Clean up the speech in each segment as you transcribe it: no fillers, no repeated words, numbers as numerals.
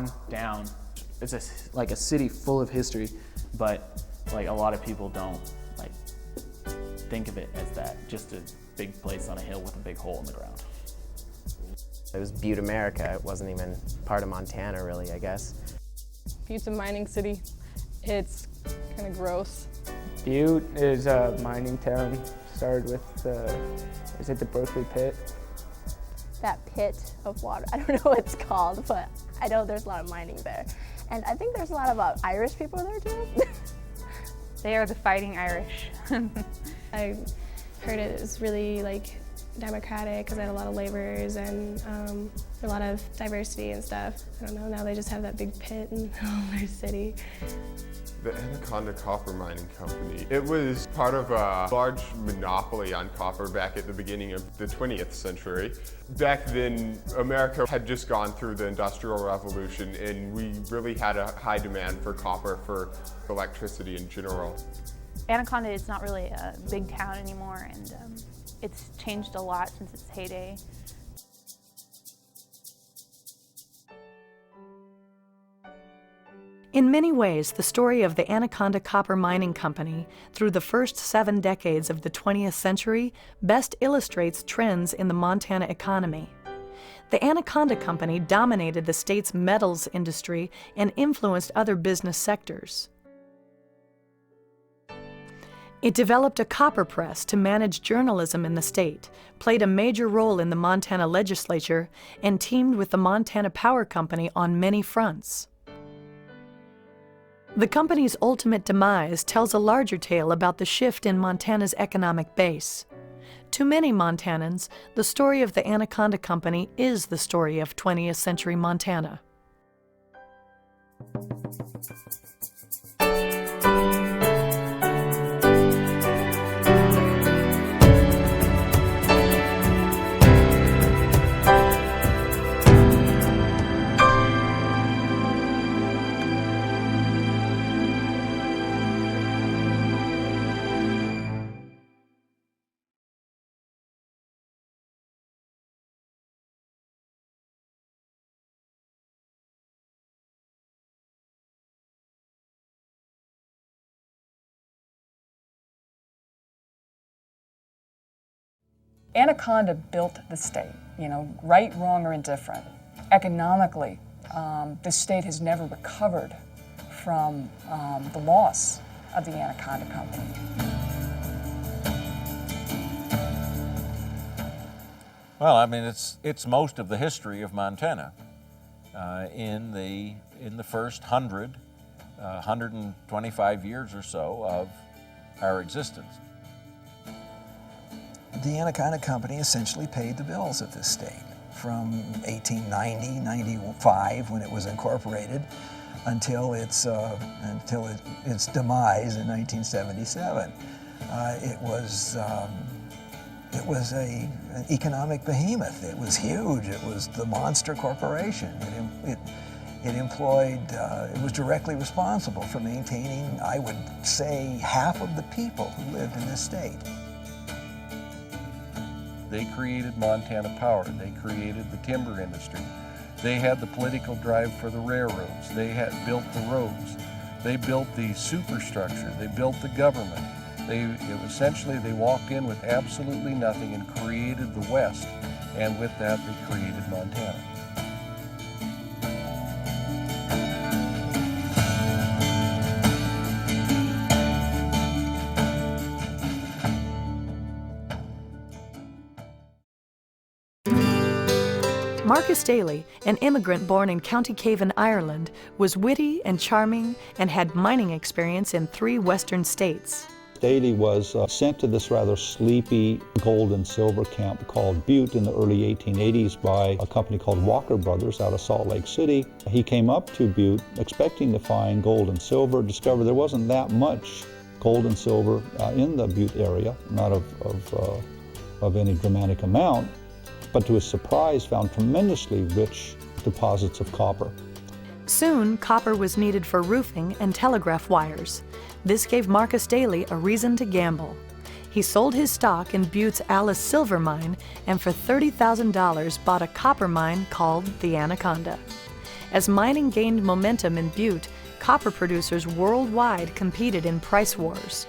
on down. It's like a city full of history, but like a lot of people don't like think of it as that, just a big place on a hill with a big hole in the ground. It was Butte, America. It wasn't even part of Montana, really, I guess. Butte's a mining city. It's kind of gross. Butte is a mining town. Started with is it the Berkeley Pit? That pit of water, I don't know what it's called, but I know there's a lot of mining there. And I think there's a lot of Irish people there too. They are the Fighting Irish. I heard it was really like democratic because they had a lot of laborers and a lot of diversity and stuff. I don't know, now they just have that big pit in their city. The Anaconda Copper Mining Company. It was part of a large monopoly on copper back at the beginning of the 20th century. Back then, America had just gone through the Industrial Revolution, and we really had a high demand for copper for electricity in general. Anaconda is not really a big town anymore, and it's changed a lot since its heyday. In many ways, the story of the Anaconda Copper Mining Company through the first 7 decades of the 20th century best illustrates trends in the Montana economy. The Anaconda Company dominated the state's metals industry and influenced other business sectors. It developed a copper press to manage journalism in the state, played a major role in the Montana legislature, and teamed with the Montana Power Company on many fronts. The company's ultimate demise tells a larger tale about the shift in Montana's economic base. To many Montanans, the story of the Anaconda Company is the story of 20th century Montana. Anaconda built the state, right, wrong, or indifferent. Economically, the state has never recovered from the loss of the Anaconda Company. Well, I mean, it's most of the history of Montana. In the first 125 years or so of our existence. The Anaconda Company essentially paid the bills of this state from 1890, 95, when it was incorporated, until its demise in 1977. It was an economic behemoth. It was huge. It was the monster corporation. It employed, it was directly responsible for maintaining, I would say, half of the people who lived in this state. They created Montana Power. They created the timber industry. They had the political drive for the railroads. They had built the roads. They built the superstructure. They built the government. Essentially, they walked in with absolutely nothing and created the West. And with that, they created Montana. Marcus Daly, an immigrant born in County Cavan, Ireland, was witty and charming and had mining experience in 3 western states. Daly was sent to this rather sleepy gold and silver camp called Butte in the early 1880s by a company called Walker Brothers out of Salt Lake City. He came up to Butte expecting to find gold and silver, discovered there wasn't that much gold and silver in the Butte area, not of any dramatic amount, but to his surprise found tremendously rich deposits of copper. Soon, copper was needed for roofing and telegraph wires. This gave Marcus Daly a reason to gamble. He sold his stock in Butte's Alice Silver Mine and for $30,000 bought a copper mine called the Anaconda. As mining gained momentum in Butte, copper producers worldwide competed in price wars.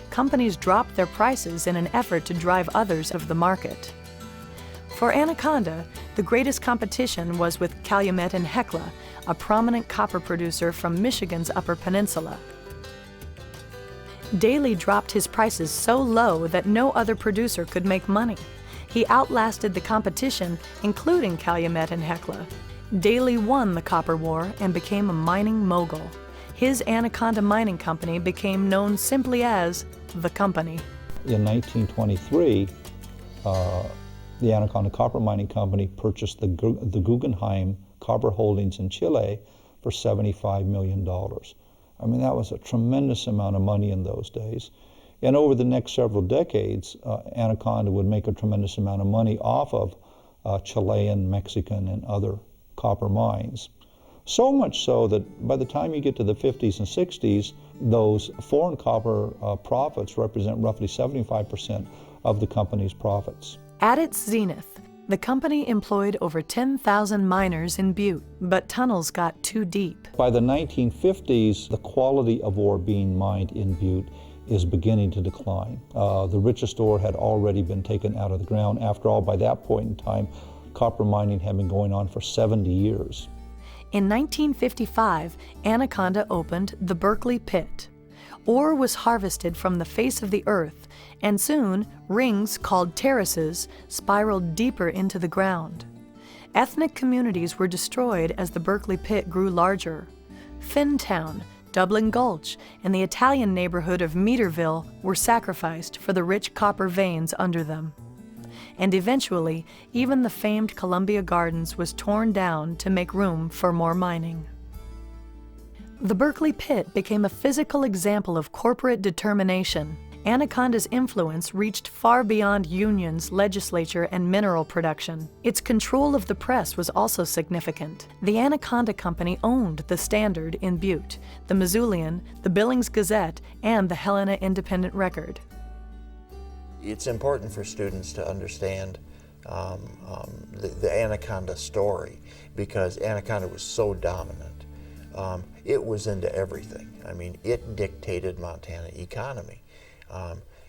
Companies dropped their prices in an effort to drive others out of the market. For Anaconda, the greatest competition was with Calumet and Hecla, a prominent copper producer from Michigan's Upper Peninsula. Daly dropped his prices so low that no other producer could make money. He outlasted the competition, including Calumet and Hecla. Daly won the copper war and became a mining mogul. His Anaconda Mining Company became known simply as the company. In 1923, the Anaconda Copper Mining Company purchased the Guggenheim copper holdings in Chile for $75 million. I mean, that was a tremendous amount of money in those days. And over the next several decades, Anaconda would make a tremendous amount of money off of Chilean, Mexican, and other copper mines. So much so that by the time you get to the 50s and 60s, those foreign copper profits represent roughly 75% of the company's profits. At its zenith, the company employed over 10,000 miners in Butte, but tunnels got too deep. By the 1950s, the quality of ore being mined in Butte is beginning to decline. The richest ore had already been taken out of the ground. After all, by that point in time, copper mining had been going on for 70 years. In 1955, Anaconda opened the Berkeley Pit. Ore was harvested from the face of the earth, and soon rings called terraces spiraled deeper into the ground. Ethnic communities were destroyed as the Berkeley Pit grew larger. Finntown, Dublin Gulch, and the Italian neighborhood of Meterville were sacrificed for the rich copper veins under them. And eventually, even the famed Columbia Gardens was torn down to make room for more mining. The Berkeley Pit became a physical example of corporate determination. Anaconda's influence reached far beyond unions, legislature, and mineral production. Its control of the press was also significant. The Anaconda Company owned the Standard in Butte, the Missoulian, the Billings Gazette, and the Helena Independent Record. It's important for students to understand the Anaconda story, because Anaconda was so dominant. It was into everything. I mean, it dictated Montana economy.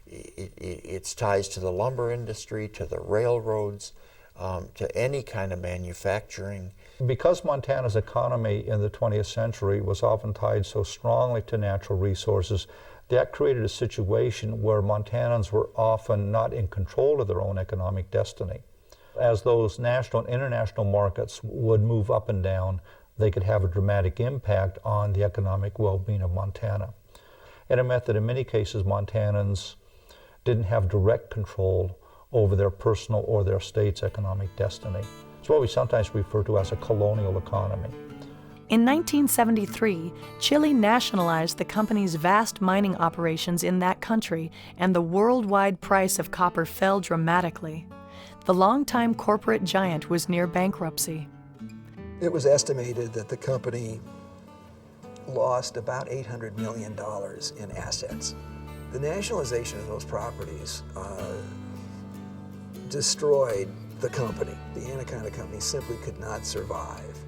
Its ties to the lumber industry, to the railroads, to any kind of manufacturing. Because Montana's economy in the 20th century was often tied so strongly to natural resources, that created a situation where Montanans were often not in control of their own economic destiny. As those national and international markets would move up and down, they could have a dramatic impact on the economic well-being of Montana. And it meant that in many cases, Montanans didn't have direct control over their personal or their state's economic destiny. It's what we sometimes refer to as a colonial economy. In 1973, Chile nationalized the company's vast mining operations in that country, and the worldwide price of copper fell dramatically. The longtime corporate giant was near bankruptcy. It was estimated that the company lost about $800 million in assets. The nationalization of those properties destroyed the company. The Anaconda Company simply could not survive.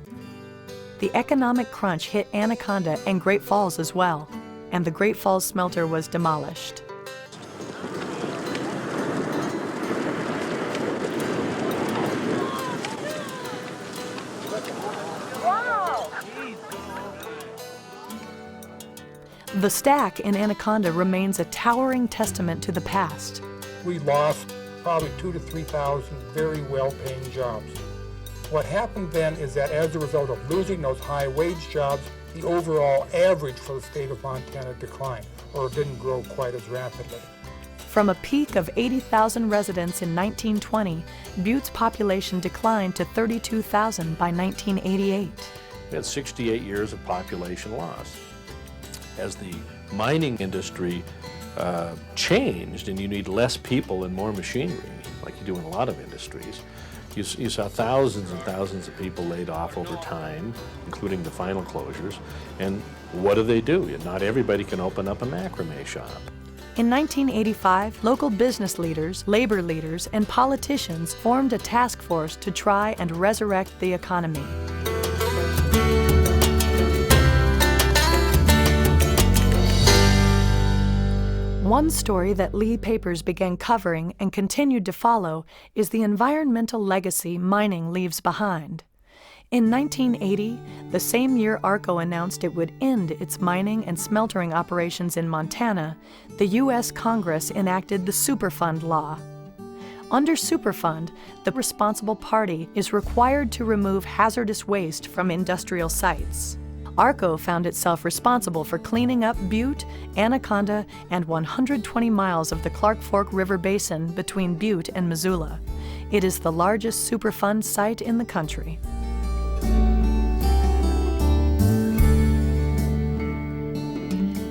The economic crunch hit Anaconda and Great Falls as well, and the Great Falls smelter was demolished. The stack in Anaconda remains a towering testament to the past. We lost probably 2,000 to 3,000 very well-paying jobs. What happened then is that as a result of losing those high-wage jobs, the overall average for the state of Montana declined, or didn't grow quite as rapidly. From a peak of 80,000 residents in 1920, Butte's population declined to 32,000 by 1988. We had 68 years of population loss. As the mining industry changed and you need less people and more machinery, like you do in a lot of industries, you saw thousands and thousands of people laid off over time, including the final closures. And what do? Not everybody can open up a macrame shop. In 1985, local business leaders, labor leaders, and politicians formed a task force to try and resurrect the economy. One story that Lee papers began covering and continued to follow is the environmental legacy mining leaves behind. In 1980, the same year ARCO announced it would end its mining and smeltering operations in Montana, the U.S. Congress enacted the Superfund law. Under Superfund, the responsible party is required to remove hazardous waste from industrial sites. ARCO found itself responsible for cleaning up Butte, Anaconda, and 120 miles of the Clark Fork River Basin between Butte and Missoula. It is the largest Superfund site in the country.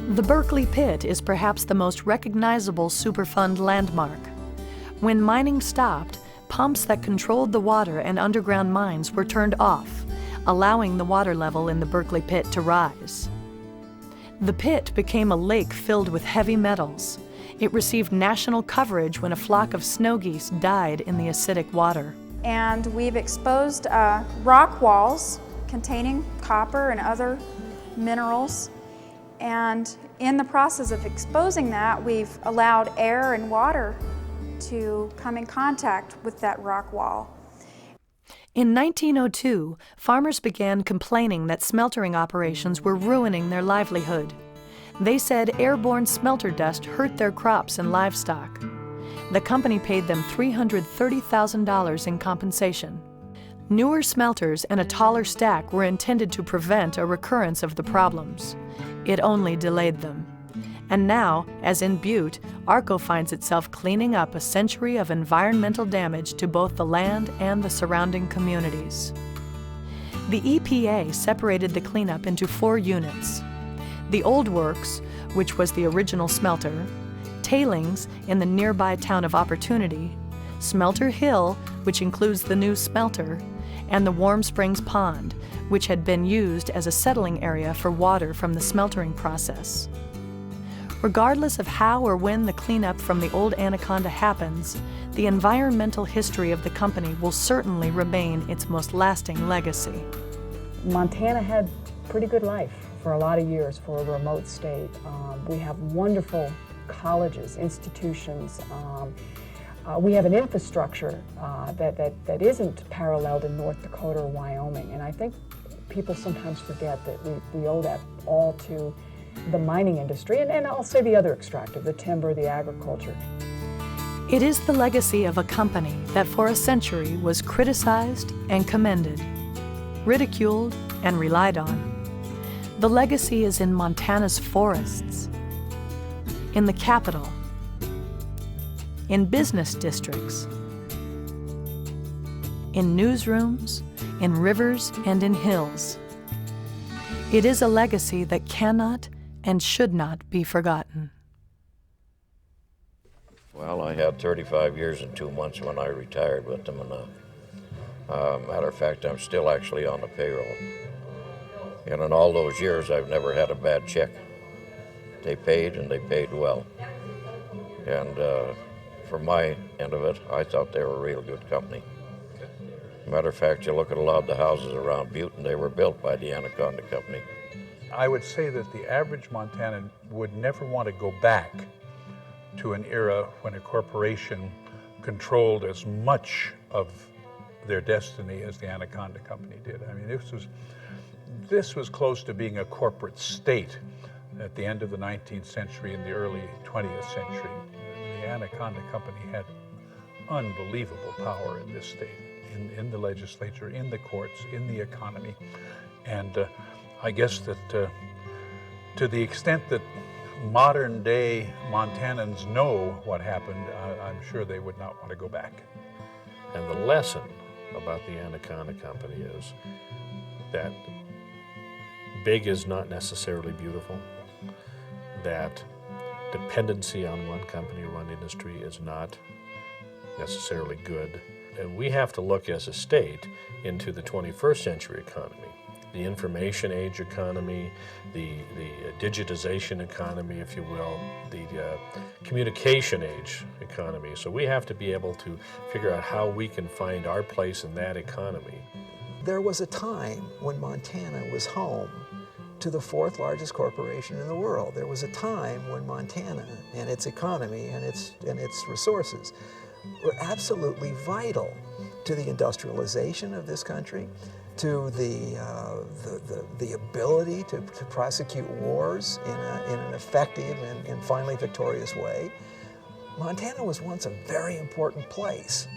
The Berkeley Pit is perhaps the most recognizable Superfund landmark. When mining stopped, pumps that controlled the water and underground mines were turned off, allowing the water level in the Berkeley Pit to rise. The pit became a lake filled with heavy metals. It received national coverage when a flock of snow geese died in the acidic water. And we've exposed rock walls containing copper and other minerals. And in the process of exposing that, we've allowed air and water to come in contact with that rock wall. In 1902, farmers began complaining that smeltering operations were ruining their livelihood. They said airborne smelter dust hurt their crops and livestock. The company paid them $330,000 in compensation. Newer smelters and a taller stack were intended to prevent a recurrence of the problems. It only delayed them. And now, as in Butte, ARCO finds itself cleaning up a century of environmental damage to both the land and the surrounding communities. The EPA separated the cleanup into 4 units: the Old Works, which was the original smelter, tailings in the nearby town of Opportunity, Smelter Hill, which includes the new smelter, and the Warm Springs Pond, which had been used as a settling area for water from the smeltering process. Regardless of how or when the cleanup from the old Anaconda happens, the environmental history of the company will certainly remain its most lasting legacy. Montana had a pretty good life for a lot of years for a remote state. We have wonderful colleges, institutions. We have an infrastructure that isn't paralleled in North Dakota or Wyoming, and I think people sometimes forget that we owe that all to the mining industry, and I'll say the other extractive, the timber, the agriculture. It is the legacy of a company that for a century was criticized and commended, ridiculed and relied on. The legacy is in Montana's forests, in the capital, in business districts, in newsrooms, in rivers, and in hills. It is a legacy that cannot and should not be forgotten. Well, I had 35 years and 2 months when I retired with them, and matter of fact, I'm still actually on the payroll. And in all those years, I've never had a bad check. They paid, and they paid well. And from my end of it, I thought they were a real good company. Matter of fact, you look at a lot of the houses around Butte, and they were built by the Anaconda Company. I would say that the average Montanan would never want to go back to an era when a corporation controlled as much of their destiny as the Anaconda Company did. I mean, this was close to being a corporate state at the end of the 19th century and the early 20th century. The Anaconda Company had unbelievable power in this state, in the legislature, in the courts, in the economy. And I guess that to the extent that modern day Montanans know what happened, I'm sure they would not want to go back. And the lesson about the Anaconda Company is that big is not necessarily beautiful, that dependency on one company or one industry is not necessarily good. And we have to look as a state into the 21st century economy, the information age economy, the digitization economy, if you will, the communication age economy. So we have to be able to figure out how we can find our place in that economy. There was a time when Montana was home to the 4th largest corporation in the world. There was a time when Montana and its economy and its resources were absolutely vital to the industrialization of this country, to the ability to prosecute wars in an effective and finally victorious way. Montana was once a very important place.